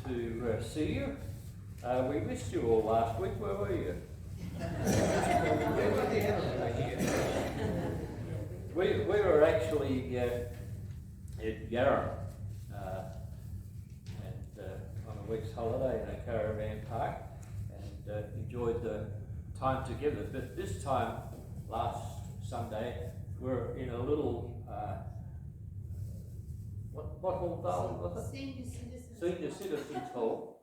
to see you. We missed you all last week. Where were you? We were actually at Yarra and on a week's holiday in a caravan park, and enjoyed the time together. But this time, last Sunday, we're in a little what hall, darling, was it? Senior Citizens Hall.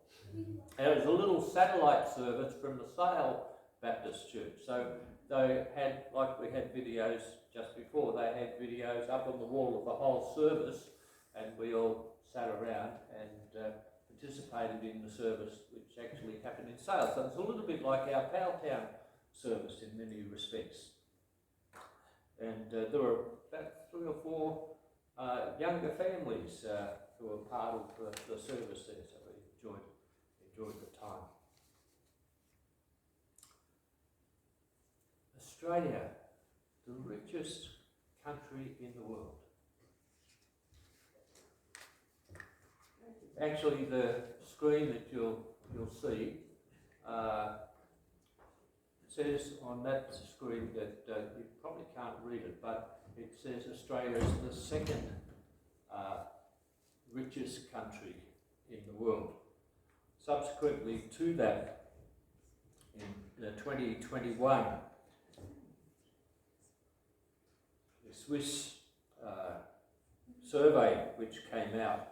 And it was a little satellite service from the Sale Baptist Church. So they had, like we had videos just before, they had videos up on the wall of the whole service, and we all sat around and participated in the service, which actually happened in Sale. So it's a little bit like our Powelltown service in many respects. And there were about 3 or 4 younger families who were part of the service there, so we enjoyed the time. Australia, the richest country in the world. Actually, the screen that you'll see says on that screen that you probably can't read it, but it says Australia is the second richest country in the world. Subsequently to that, in 2021, the Swiss survey which came out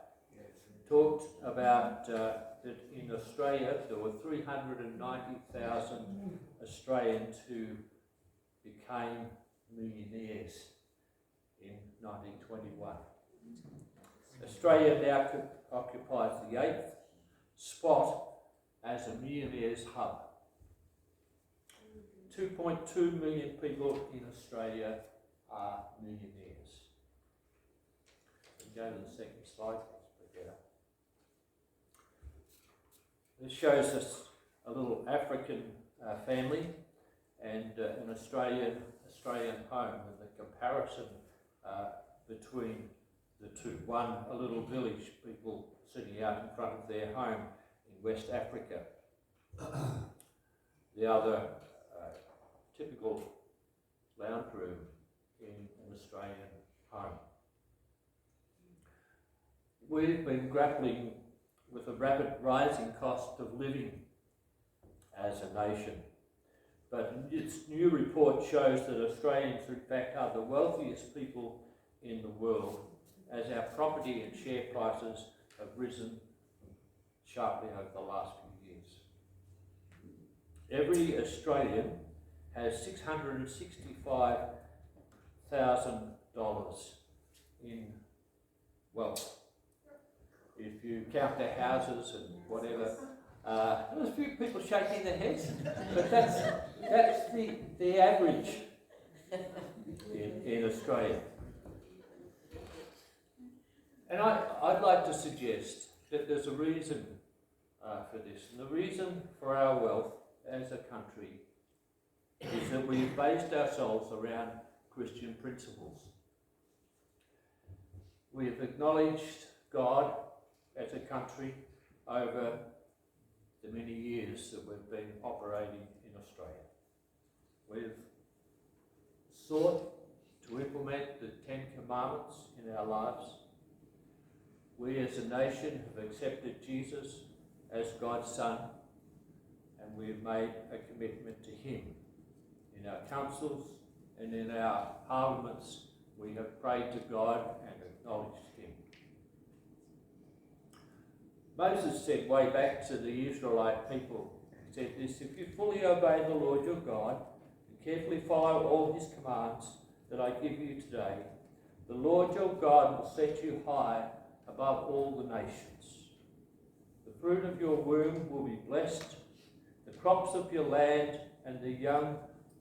talked about that in Australia there were 390,000 Australians who became millionaires in 1921. Australia now occupies the 8th spot as a millionaires hub. 2.2 million people in Australia are millionaires. Go to the second slide. This shows us a little African family and an Australian home, and the comparison between the two. One, a little village, people sitting out in front of their home in West Africa. The other, typical lounge room in an Australian home. We've been grappling with a rapid rising cost of living as a nation. But its new report shows that Australians, in fact, are the wealthiest people in the world, as our property and share prices have risen sharply over the last few years. Every Australian has $665,000 in wealth. If you count their houses and whatever, there's a few people shaking their heads, but that's the average in Australia. And I'd like to suggest that there's a reason for this. And the reason for our wealth as a country is that we've based ourselves around Christian principles. We have acknowledged God as a country over the many years that we've been operating in Australia. We've sought to implement the 10 Commandments in our lives. We as a nation have accepted Jesus as God's Son, and we've made a commitment to Him. In our councils and in our parliaments, we have prayed to God and acknowledged Him. Moses said way back to the Israelite people, he said this: if you fully obey the Lord your God and carefully follow all His commands that I give you today, the Lord your God will set you high above all the nations. The fruit of your womb will be blessed, the crops of your land and the young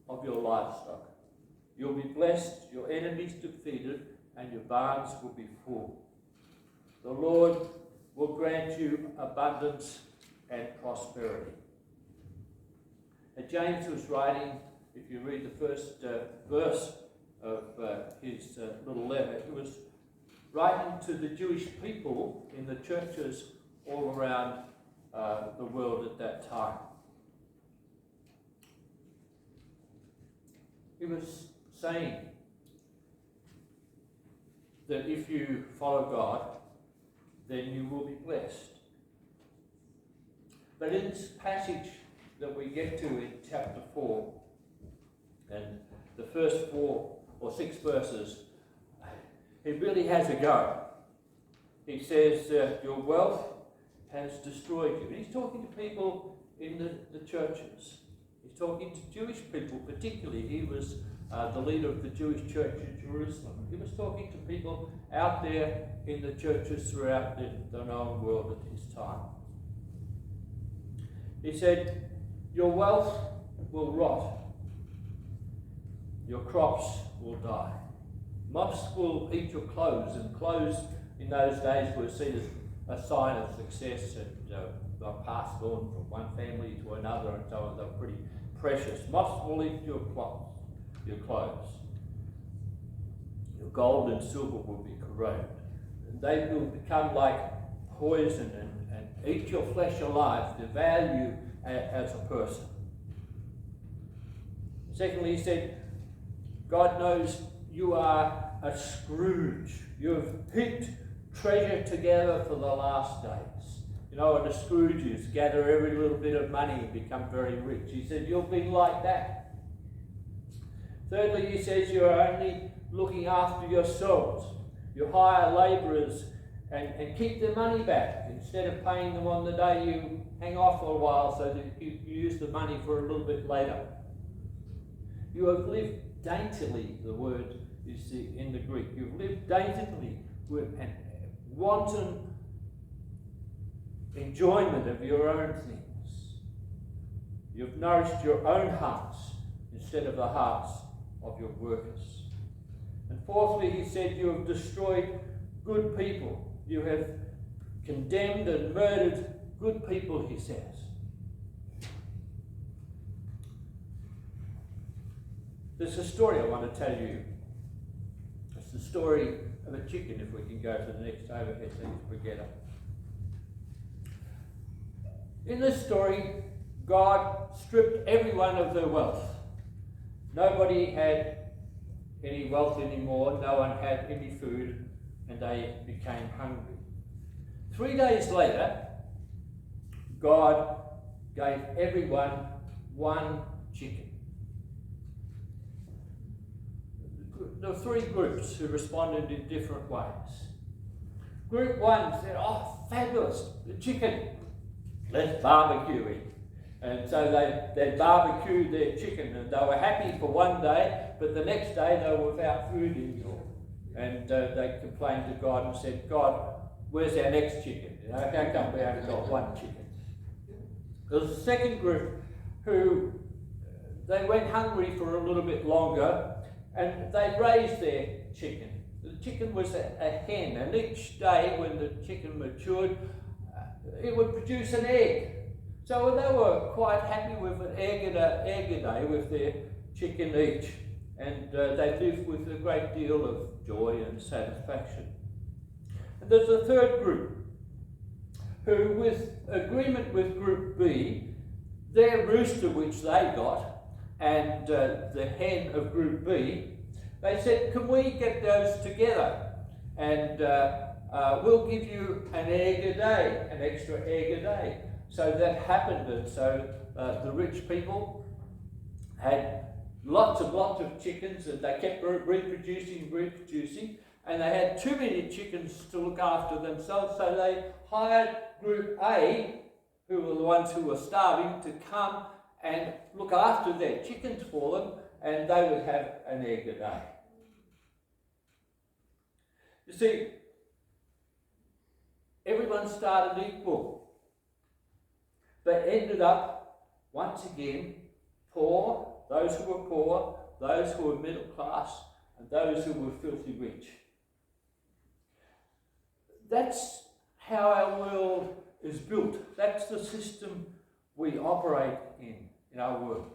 of your livestock. You'll be blessed, your enemies defeated, and your barns will be full. The Lord will grant you abundance and prosperity. And James was writing, if you read the first verse of his little letter, he was writing to the Jewish people in the churches all around the world at that time. He was saying that if you follow God, then you will be blessed. But in this passage that we get to in chapter 4, and the first 4 or 6 verses, he really has a go. He says, your wealth has destroyed you. And he's talking to people in the churches. He's talking to Jewish people particularly. He was the leader of the Jewish church in Jerusalem. He was talking to people out there in the churches throughout the known world at his time. He said, your wealth will rot. Your crops will die. Moths will eat your clothes, and clothes in those days were seen as a sign of success, and they were passed on from one family to another, and so on. They were pretty precious. Moths will eat your clothes. Your gold and silver will be corroded. They will become like poison and eat your flesh alive, devour you as a person. Secondly, he said, God knows you are a Scrooge. You have heaped treasure together for the last days. You know what a Scrooge is? Gather every little bit of money and become very rich. He said, you'll be like that. Thirdly, he says, you're only looking after yourselves. You hire labourers and keep their money back instead of paying them on the day. You hang off for a while so that you use the money for a little bit later. You have lived daintily, the word is in the Greek. You've lived daintily with and wanton enjoyment of your own things. You've nourished your own hearts instead of the hearts of your workers. And fourthly, he said, you have destroyed good people. You have condemned and murdered good people, he says. There's a story I want to tell you. It's the story of a chicken, if we can go to the next overhead, please, forget it. In this story, God stripped everyone of their wealth. Nobody had any wealth anymore, no one had any food, and they became hungry. 3 days later, God gave everyone one chicken. There were 3 groups who responded in different ways. Group 1 said, oh, fabulous, the chicken, let's barbecue it. And so they barbecued their chicken, and they were happy for one day, but the next day they were without food anymore. And they complained to God and said, God, where's our next chicken? You know, how come we only got one chicken? There was a second group who, they went hungry for a little bit longer, and they raised their chicken. The chicken was a hen, and each day when the chicken matured, it would produce an egg. So they were quite happy with an egg a day with their chicken each. And they lived with a great deal of joy and satisfaction. And there's a third group who, with agreement with Group B, their rooster which they got, and the hen of Group B, they said, can we get those together? And we'll give you an egg a day, an extra egg a day. So that happened, and so the rich people had lots of chickens, and they kept reproducing, and they had too many chickens to look after themselves, so they hired Group A, who were the ones who were starving, to come and look after their chickens for them, and they would have an egg a day. You see, everyone started equal, but ended up, once again, poor, those who were poor, those who were middle class, and those who were filthy rich. That's how our world is built. That's the system we operate in our world.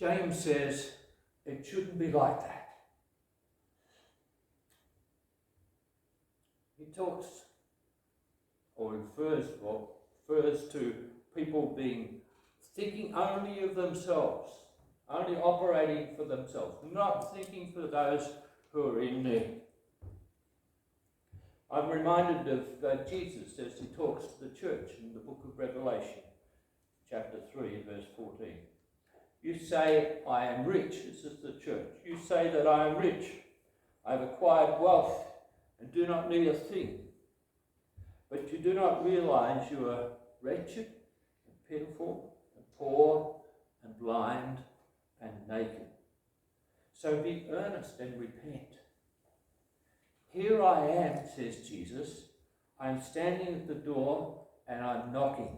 James says it shouldn't be like that. talks or refers to people thinking only of themselves, only operating for themselves, not thinking for those who are in need. I'm reminded of Jesus as he talks to the church in the book of Revelation, chapter 3, verse 14. You say, I am rich. This is the church. You say that I am rich. I have acquired wealth and do not need a thing. But you do not realize you are wretched and pitiful and poor and blind and naked. So be earnest and repent. Here I am, says Jesus. I am standing at the door and I'm knocking.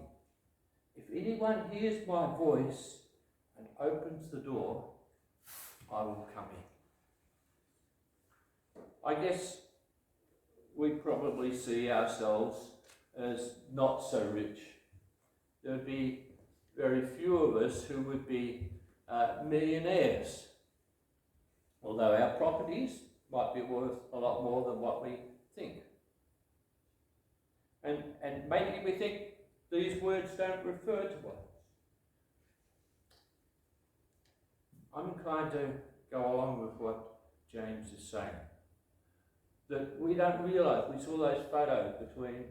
If anyone hears my voice and opens the door, I will come in. I guess we probably see ourselves as not so rich. There would be very few of us who would be millionaires, although our properties might be worth a lot more than what we think. And maybe we think these words don't refer to us. I'm inclined to go along with what James is saying. That we don't realise, we saw those photos between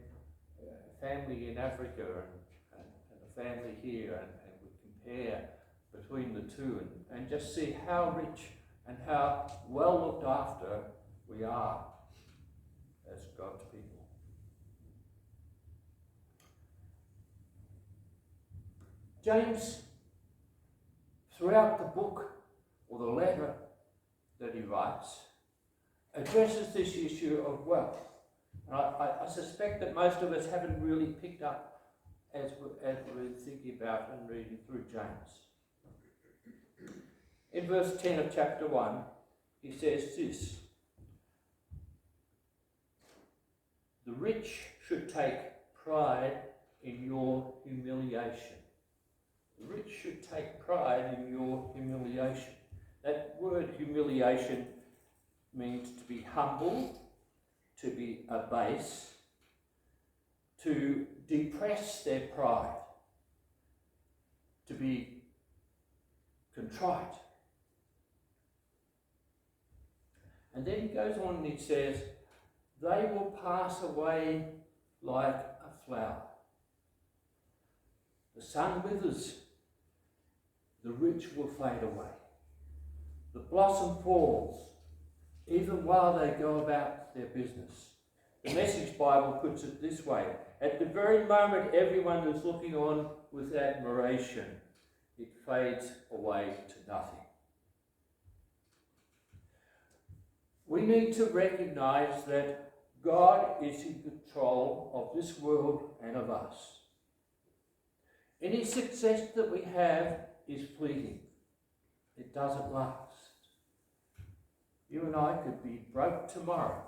a family in Africa and a family here, and we compare between the two and just see how rich and how well looked after we are as God's people. James, throughout the book or the letter that he writes, addresses this issue of wealth. And I suspect that most of us haven't really picked up as we're thinking about and reading through James. In verse 10 of chapter 1, he says this: the rich should take pride in your humiliation. The rich should take pride in your humiliation. That word humiliation means to be humble, to be abased, to depress their pride, to be contrite. And then he goes on and he says, they will pass away like a flower. The sun withers, the rich will fade away. The blossom falls, even while they go about their business. The Message Bible puts it this way: at the very moment everyone is looking on with admiration, it fades away to nothing. We need to recognise that God is in control of this world and of us. Any success that we have is fleeting. It doesn't last. You and I could be broke tomorrow.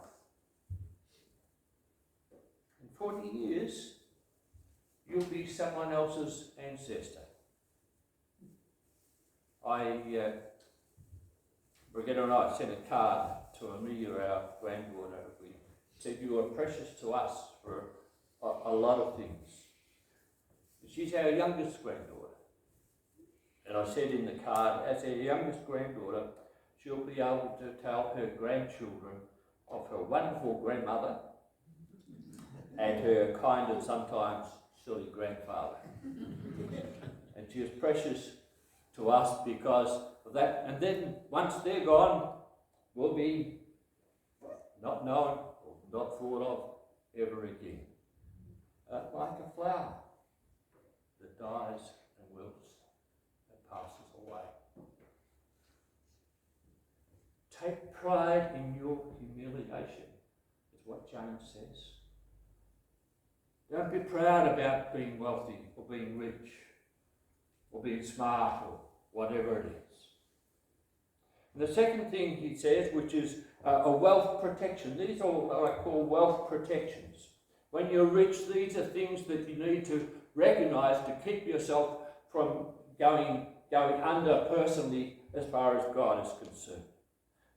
In 40 years, you'll be someone else's ancestor. Brigitte and I sent a card to Amelia, our granddaughter. We said, you are precious to us for a lot of things. She's our youngest granddaughter. And I said in the card, as our youngest granddaughter, she'll be able to tell her grandchildren of her wonderful grandmother and her kind and sometimes silly grandfather. And she is precious to us because of that. And then once they're gone, we'll be not known or not thought of ever again. Like a flower that dies and wilts and passes away. Take pride in your humiliation, is what James says. Don't be proud about being wealthy or being rich or being smart or whatever it is. And the second thing he says, which is a wealth protection. These are what I call wealth protections. When you're rich, these are things that you need to recognise to keep yourself from going under personally as far as God is concerned.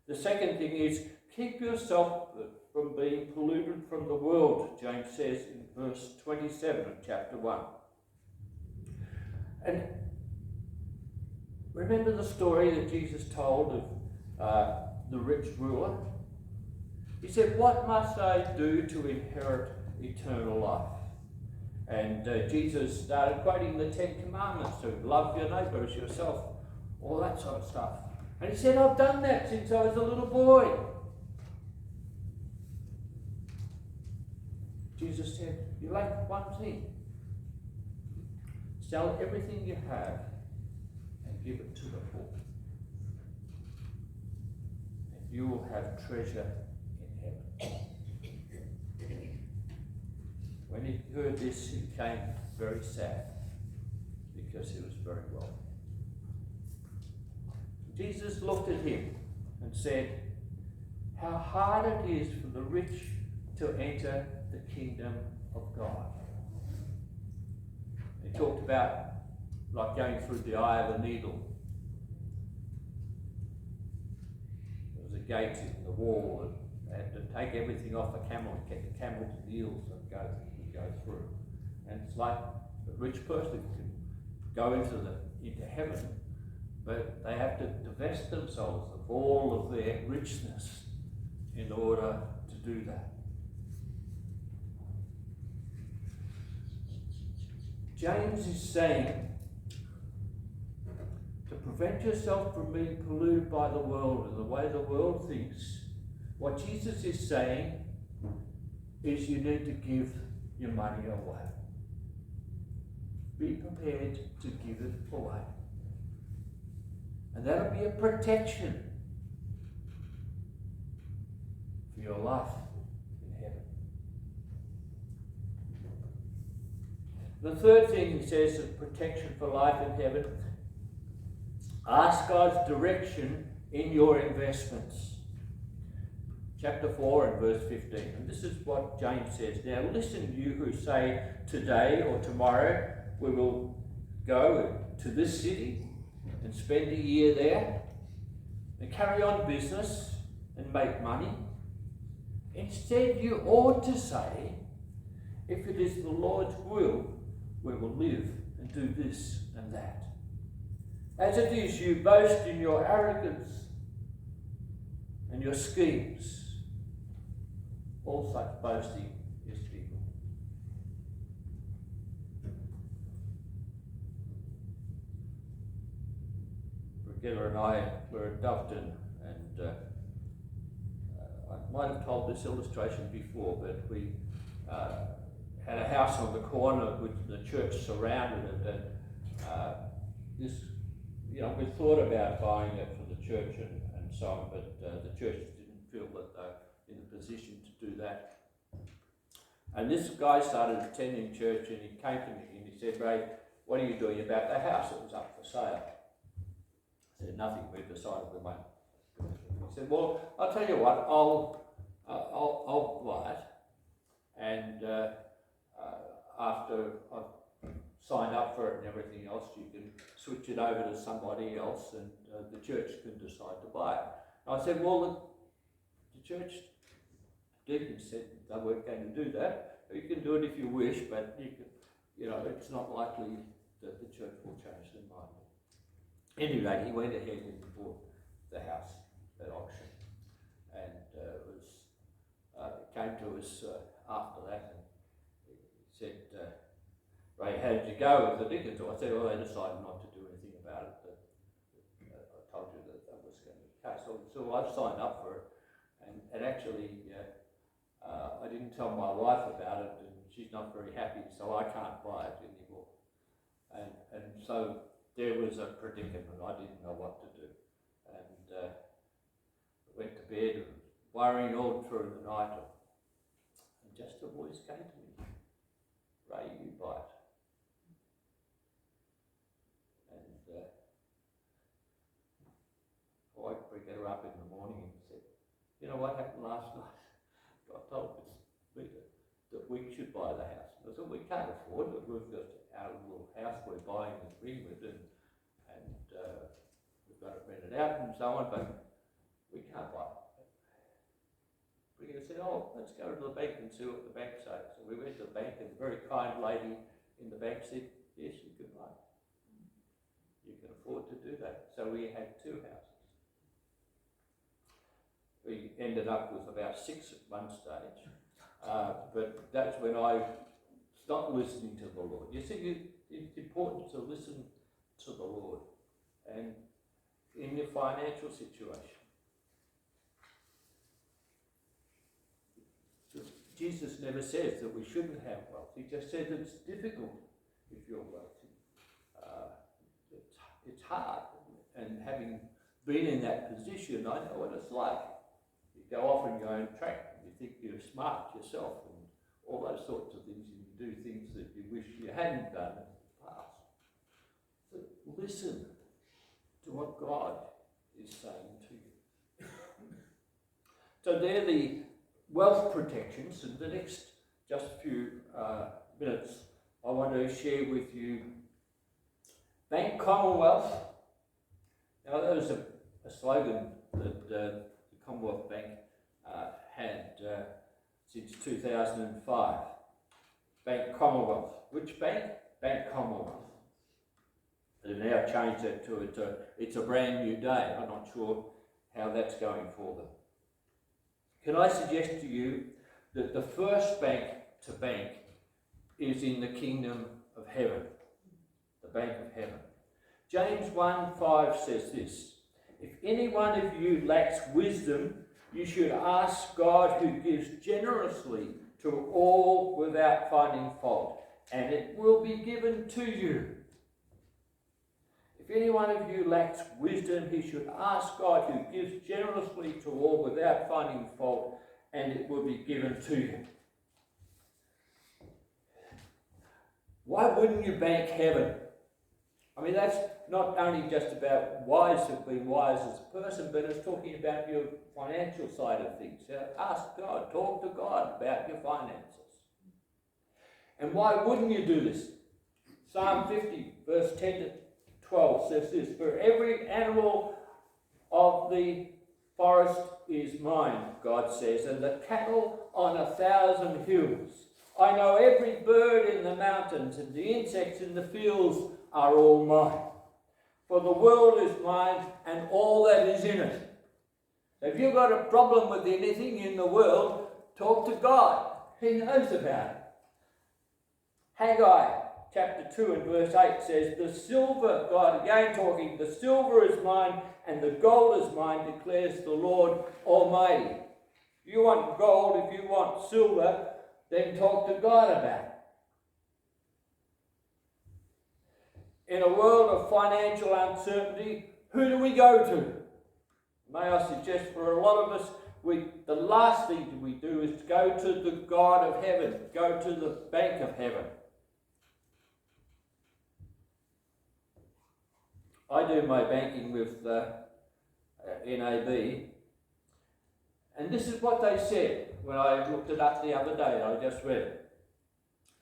The second thing is keep yourself, from being polluted from the world, James says in verse 27 of chapter 1. And remember the story that Jesus told of the rich ruler? He said, "What must I do to inherit eternal life?" And Jesus started quoting the Ten Commandments to love your neighbour as yourself, all that sort of stuff. And he said, "I've done that since I was a little boy." Jesus said, "You lack one thing. Sell everything you have and give it to the poor, and you will have treasure in heaven." When he heard this, he became very sad because he was very wealthy. Jesus looked at him and said, "How hard it is for the rich to enter the kingdom of God." He talked about like going through the eye of a needle. There was a gate in the wall and they had to take everything off a camel and get the camel's wheels and go through. And it's like a rich person can go into heaven, but they have to divest themselves of all of their richness in order to do that. James is saying to prevent yourself from being polluted by the world and the way the world thinks. What Jesus is saying is you need to give your money away. Be prepared to give it away. And that'll be a protection for your life in heaven. The third thing he says is protection for life in heaven. Ask God's direction in your investments. Chapter 4 and verse 15. And this is what James says. "Now listen, you who say today or tomorrow we will go to this city and spend a year there and carry on business and make money. Instead, you ought to say, if it is the Lord's will, we will live and do this and that. As it is, you boast in your arrogance and your schemes. All such boasting is evil." Brigitte and I were at Doveton, and I might have told this illustration before, but we had a house on the corner with the church surrounded it, and we thought about buying it for the church and so on, but the church didn't feel that they're in a position to do that. And this guy started attending church, and he came to me and he said, "Ray, what are you doing about the house? It was up for sale." I said, "Nothing, we've decided we won't." He said, "Well, I'll tell you what, I'll buy it, and after I've signed up for it and everything else, you can switch it over to somebody else, and the church can decide to buy it." And I said, "Well, the church deacon said they weren't going to do that. You can do it if you wish, but it's not likely that the church will change their mind." Anyway, he went ahead and bought the house at auction, and came to us after that, and he said, "Ray, how did you go with the Dickens?" I said, "Well, they decided not to do anything about it, but I told you that was going to be the case." So I've signed up for it, and actually I didn't tell my wife about it, and she's not very happy, so I can't buy it anymore. And so there was a predicament. I didn't know what to do, and went to bed and worrying all through the night, and just a voice came to me, "Ray, you buy it." And I woke her up in the morning and said, "You know what happened last night? God told me that we should buy the house." And I said, "We can't afford it. We've got our little house we're buying in Greenwood, and we've got it rented out and so on, but we can't buy it." I said, oh, let's go to the bank and see what the bank says. So we went to the bank, and a very kind lady in the bank said, yes, you can loan. You can afford to do that. So we had 2 houses. We ended up with about 6 at one stage. But that's when I stopped listening to the Lord. You see, it's important to listen to the Lord. And in your financial situation, Jesus never says that we shouldn't have wealth. He just says it's difficult if you're wealthy. It's hard. And having been in that position, I know what it's like. You go off on your own track and you think you're smart yourself and all those sorts of things, and you do things that you wish you hadn't done in the past. But listen to what God is saying to you. So they're the wealth protections, and the next just few minutes I want to share with you Bank Commonwealth. Now that was a slogan that the Commonwealth Bank had since 2005. Bank Commonwealth. Which bank? Bank Commonwealth. They've now changed that to it's a brand new day. I'm not sure how that's going for them. Can I suggest to you that the first bank to bank is in the kingdom of heaven, the bank of heaven. James 1:5 says this, if any one of you lacks wisdom, you should ask God, who gives generously to all without finding fault, and it will be given to you. If any one of you lacks wisdom, he should ask God, who gives generously to all without finding fault, and it will be given to you. Why wouldn't you bank heaven? I mean, that's not only just about being wise as a person, but it's talking about your financial side of things. Ask God, talk to God about your finances. And why wouldn't you do this? Psalm 50, verse 10 to 12 says this, for every animal of the forest is mine, God says, and the cattle on 1,000 hills. I know every bird in the mountains, and the insects in the fields are all mine. For the world is mine and all that is in it. If you've got a problem with anything in the world, talk to God. He knows about it. Haggai chapter 2 and verse 8 says, the silver, God again talking, the silver is mine and the gold is mine, declares the Lord Almighty. If you want gold, if you want silver, then talk to God about it. In a world of financial uncertainty, who do we go to? May I suggest for a lot of us, the last thing we do is to go to the God of heaven, go to the bank of heaven. I do my banking with NAB, and this is what they said when I looked it up the other day. I just read it.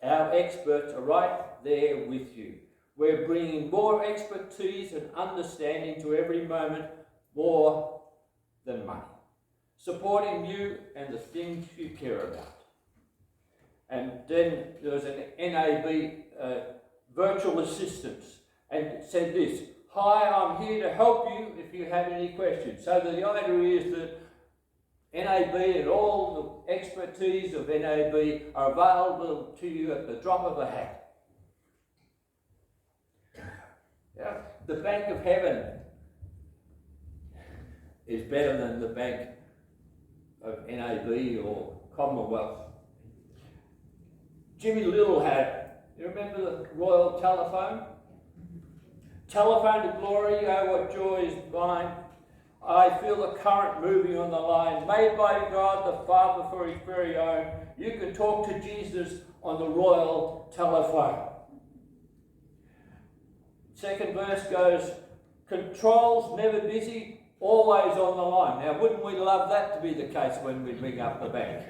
Our experts are right there with you. We're bringing more expertise and understanding to every moment, more than money. Supporting you and the things you care about. And then there was an NAB virtual assistant, and it said this, hi, I'm here to help you if you have any questions. So the idea is that NAB and all the expertise of NAB are available to you at the drop of a hat. Yeah, the Bank of Heaven is better than the Bank of NAB or Commonwealth. Jimmy Little had, you remember the Royal Telephone? Telephone to glory, oh what joy is mine. I feel the current moving on the line, made by God the Father for his very own. You can talk to Jesus on the Royal Telephone. Second verse goes, controls never busy, always on the line. Now, wouldn't we love that to be the case when we ring up the bank?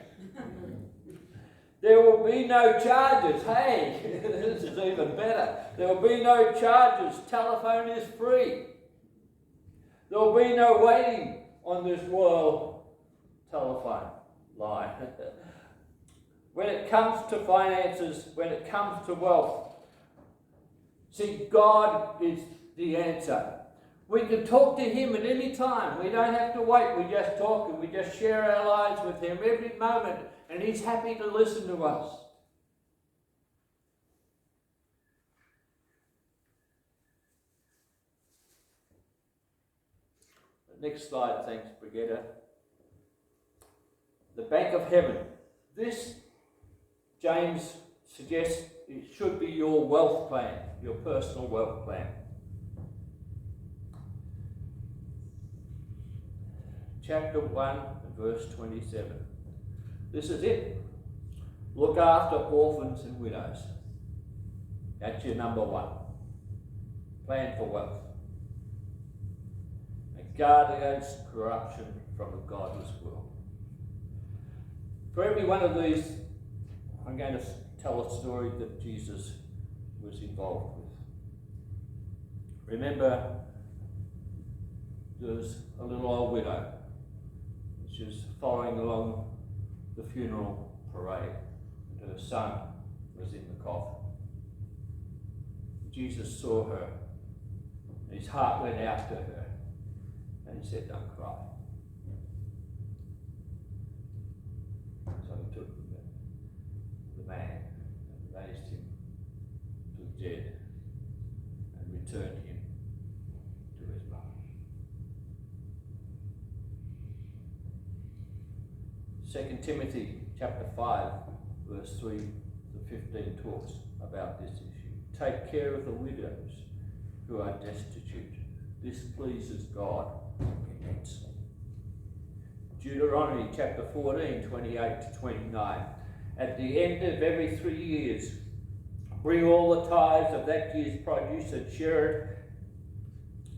There will be no charges. Hey, this is even better. There will be no charges. Telephone is free. There will be no waiting on this Royal Telephone. lie. When it comes to finances, when it comes to wealth, see, God is the answer. We can talk to Him at any time. We don't have to wait. We just talk and we just share our lives with Him every moment, and He's happy to listen to us. Next slide, thanks, Brigitte. The Bank of Heaven. This, James suggests, it should be your wealth plan, your personal wealth plan. Chapter 1 and verse 27. This is it. Look after orphans and widows. That's your number one. Plan for wealth. And guard against corruption from a godless world. For every one of these, I'm going to tell a story that Jesus was involved with. Remember, there was a little old widow. She was following along the funeral parade, and her son was in the coffin. Jesus saw her, and his heart went out to her, and he said, "Don't cry." So he took the man and raised him to the dead and returned him to his mother. 2 Timothy chapter 5 verse 3 to 15 talks about this issue. Take care of the widows who are destitute. This pleases God immensely. Deuteronomy chapter 14, 28 to 29. At the end of every 3 years, bring all the tithes of that year's produce and share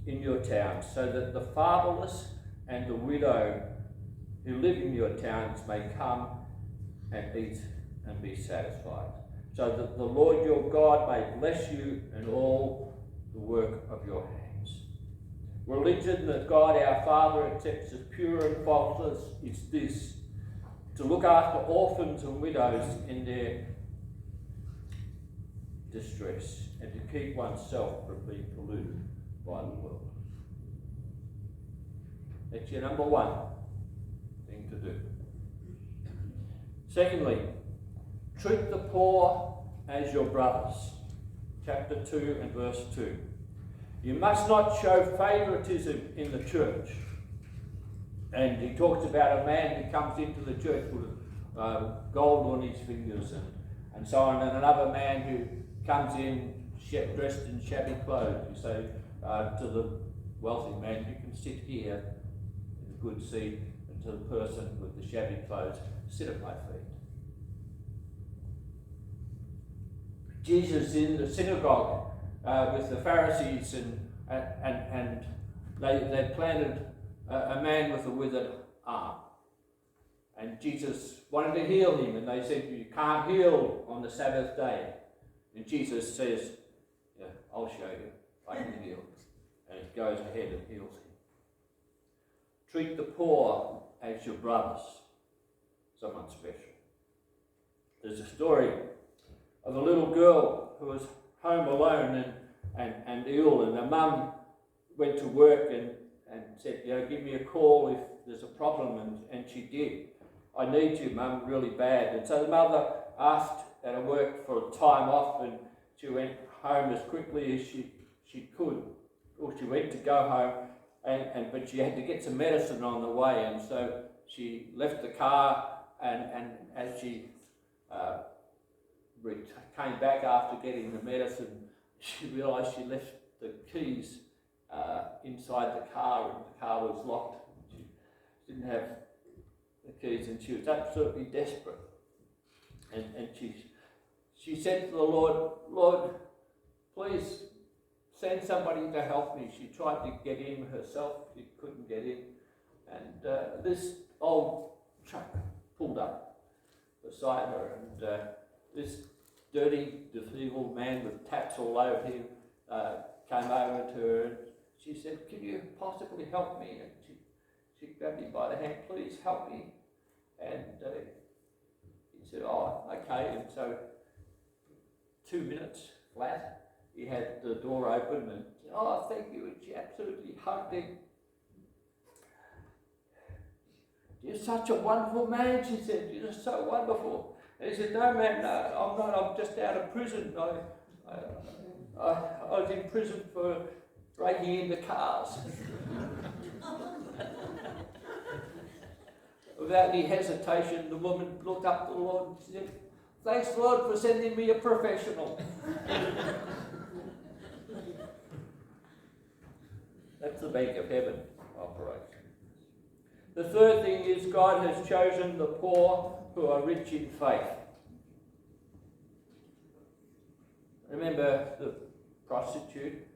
it in your towns, so that the fatherless and the widow who live in your towns may come and eat and be satisfied, so that the Lord your God may bless you in all the work of your hands. Religion that God our Father accepts as pure and faultless is this: to look after orphans and widows in their distress, and to keep oneself from being polluted by the world. That's your number one thing to do. Secondly, treat the poor as your brothers. Chapter 2 and verse 2. You must not show favoritism in the church. And he talks about a man who comes into the church with gold on his fingers and so on, and another man who comes in dressed in shabby clothes. You say to the wealthy man, "You can sit here in a good seat," and to the person with the shabby clothes, "Sit at my feet." Jesus in the synagogue with the Pharisees, and they planted a man with a withered arm. And Jesus wanted to heal him, and they said, "You can't heal on the Sabbath day." And Jesus says, "Yeah, I'll show you. I can heal." And he goes ahead and heals him. Treat the poor as your brothers, someone special. There's a story of a little girl who was home alone and ill, and her mum went to work and said, "Give me a call if there's a problem," and she did. "I need you, Mum, really bad." And so the mother asked at her work for time off, and she went home as quickly as she could, or she went to go home, but she had to get some medicine on the way, and so she left the car, and as she came back after getting the medicine, she realised she left the keys inside the car, and the car was locked. She didn't have the keys, and she was absolutely desperate. And she said to the Lord, "Lord, please send somebody to help me." She tried to get in herself, she couldn't get in. And this old truck pulled up beside her, and this dirty, disabled man with taps all over him came over to her, and she said, "Can you possibly help me?" And she grabbed me by the hand, "Please help me. And he said, oh, okay. And so 2 minutes flat, he had the door open and said, oh, thank you. And she absolutely hugged him. You're such a wonderful man, she said. You're just so wonderful. And he said, no, man, no, I'm not. I'm just out of prison. I was in prison for breaking into cars. Without any hesitation, the woman looked up to the Lord and said, thanks, Lord, for sending me a professional. That's the Bank of Heaven operation. The third thing is God has chosen the poor who are rich in faith. Remember the prostitute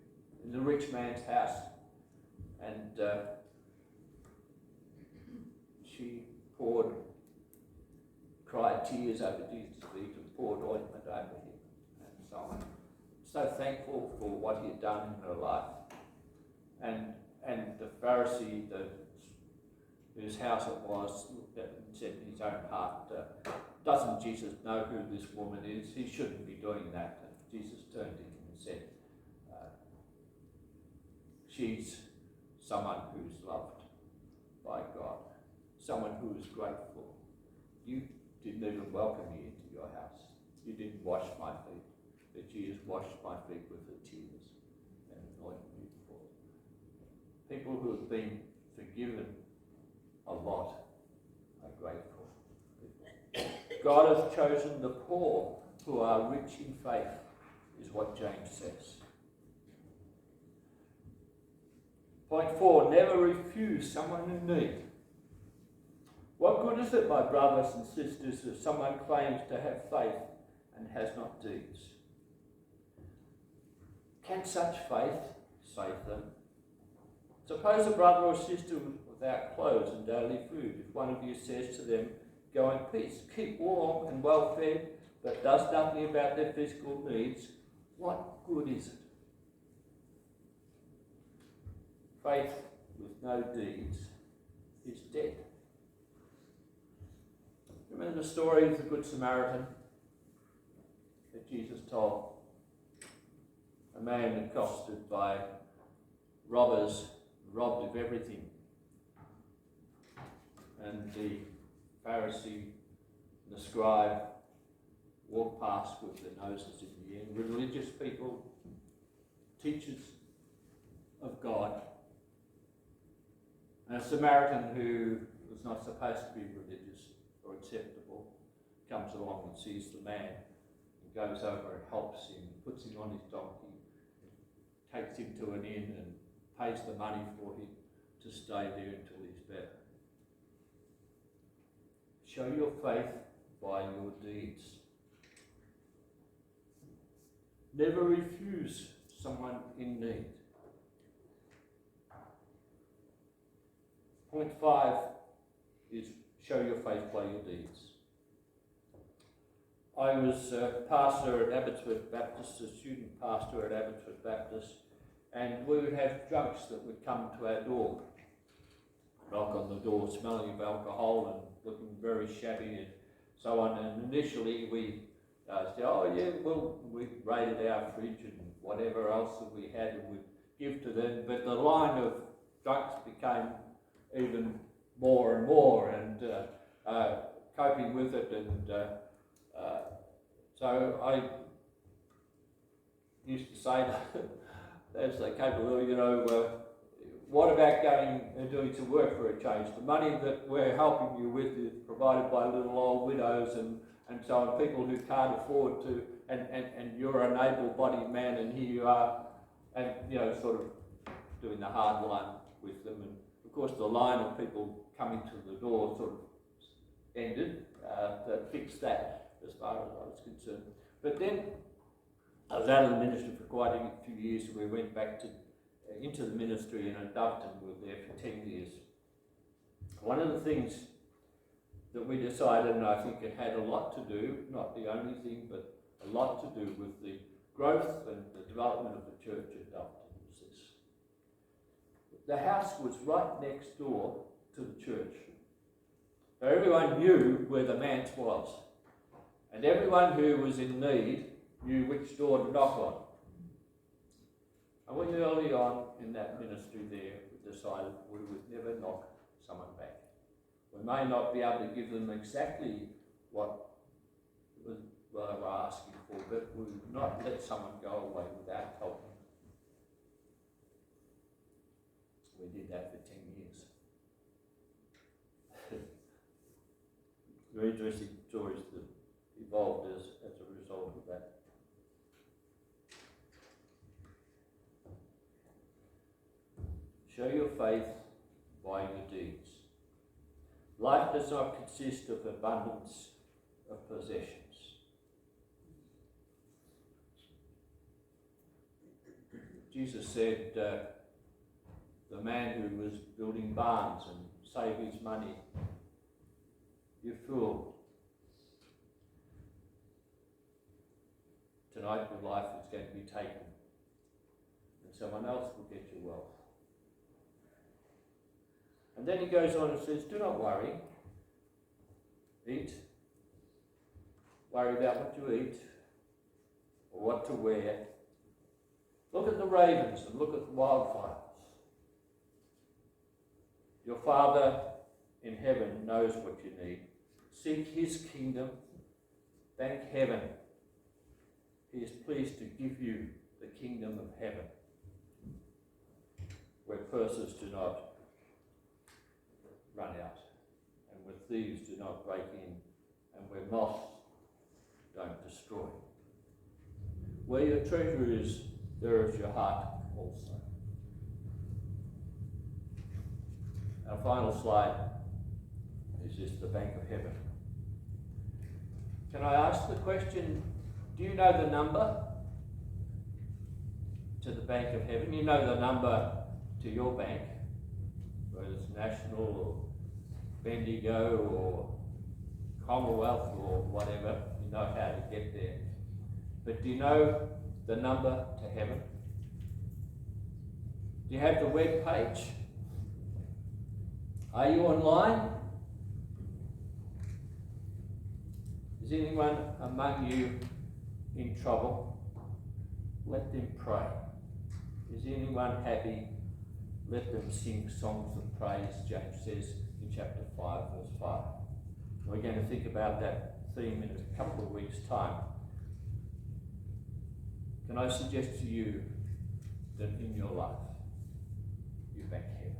in the rich man's house, and she cried tears over Jesus' feet and poured ointment over him and so on. So thankful for what he had done in her life. And the Pharisee, whose house it was, looked at it and said in his own heart, doesn't Jesus know who this woman is? He shouldn't be doing that. And Jesus turned to him and said, she's someone who's loved by God, someone who is grateful. You didn't even welcome me into your house. You didn't wash my feet, but she has washed my feet with her tears and anointed me before. People who have been forgiven a lot are grateful. God has chosen the poor who are rich in faith, is what James says. Point 4, never refuse someone in need. What good is it, my brothers and sisters, if someone claims to have faith and has not deeds? Can such faith save them? Suppose a brother or sister without clothes and daily food, if one of you says to them, go in peace, keep warm and well fed, but does nothing about their physical needs, what good is it? Faith with no deeds is dead. Remember the story of the Good Samaritan that Jesus told? A man accosted by robbers, robbed of everything. And the Pharisee and the scribe walked past with their noses in the air. Religious people, teachers of God. And a Samaritan who was not supposed to be religious or acceptable comes along and sees the man and goes over and helps him, puts him on his donkey, takes him to an inn and pays the money for him to stay there until he's better. Show your faith by your deeds. Never refuse someone in need. Point 5 is show your faith by your deeds. I was a pastor at Abbotsford Baptist, a student pastor at Abbotsford Baptist, and we would have drunks that would come to our door, knock on the door, smelling of alcohol and looking very shabby and so on. And initially we said, oh yeah, well, we raided our fridge and whatever else that we had and we'd give to them. But the line of drunks became even more and more, and coping with it. And so I used to say as they came along, what about going and doing some work for a change? The money that we're helping you with is provided by little old widows and so on, people who can't afford to, and you're an able-bodied man, and here you are, and sort of doing the hard line with them. And of course the line of people coming to the door sort of ended, to fix that as far as I was concerned. But then I was out of the ministry for quite a few years, and we went back into the ministry in Dufton. We were there for 10 years. One of the things that we decided, and I think it had a lot to do, not the only thing, but a lot to do with the growth and the development of the church at Dufton, was this. The house was right next door to the church. So everyone knew where the manse was. And everyone who was in need knew which door to knock on. And we early on in that ministry there, we decided we would never knock someone back. We may not be able to give them exactly what they were asking for, but we would not let someone go away without helping. We did that for 10 years. Very interesting stories that evolved as a result of that. Show your faith by your deeds. Life does not consist of abundance of possessions. Jesus said the man who was building barns and saving his money, "You fool. Tonight your life is going to be taken and someone else will get your wealth." And then he goes on and says, "Do not worry. Eat. Worry about what you eat or what to wear. Look at the ravens and look at the wildflowers. Your Father in heaven knows what you need. Seek his kingdom. Thank heaven. He is pleased to give you the kingdom of heaven, where purses do not run out, and where thieves do not break in, and where moths don't destroy. Where your treasure is, there is your heart also." Our final slide is just the bank of heaven. Can I ask the question, do you know the number to the bank of heaven? You know the number to your bank, whether it's National or Bendigo or Commonwealth or whatever, you know how to get there. But do you know the number to heaven? Do you have the web page? Are you online? Is anyone among you in trouble? Let them pray. Is anyone happy? Let them sing songs of praise, James says in chapter 5, verse 5. We're going to think about that theme in a couple of weeks' time. Can I suggest to you that in your life, you bank heaven?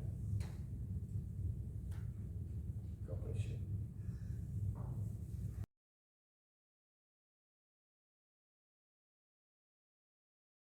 God bless you.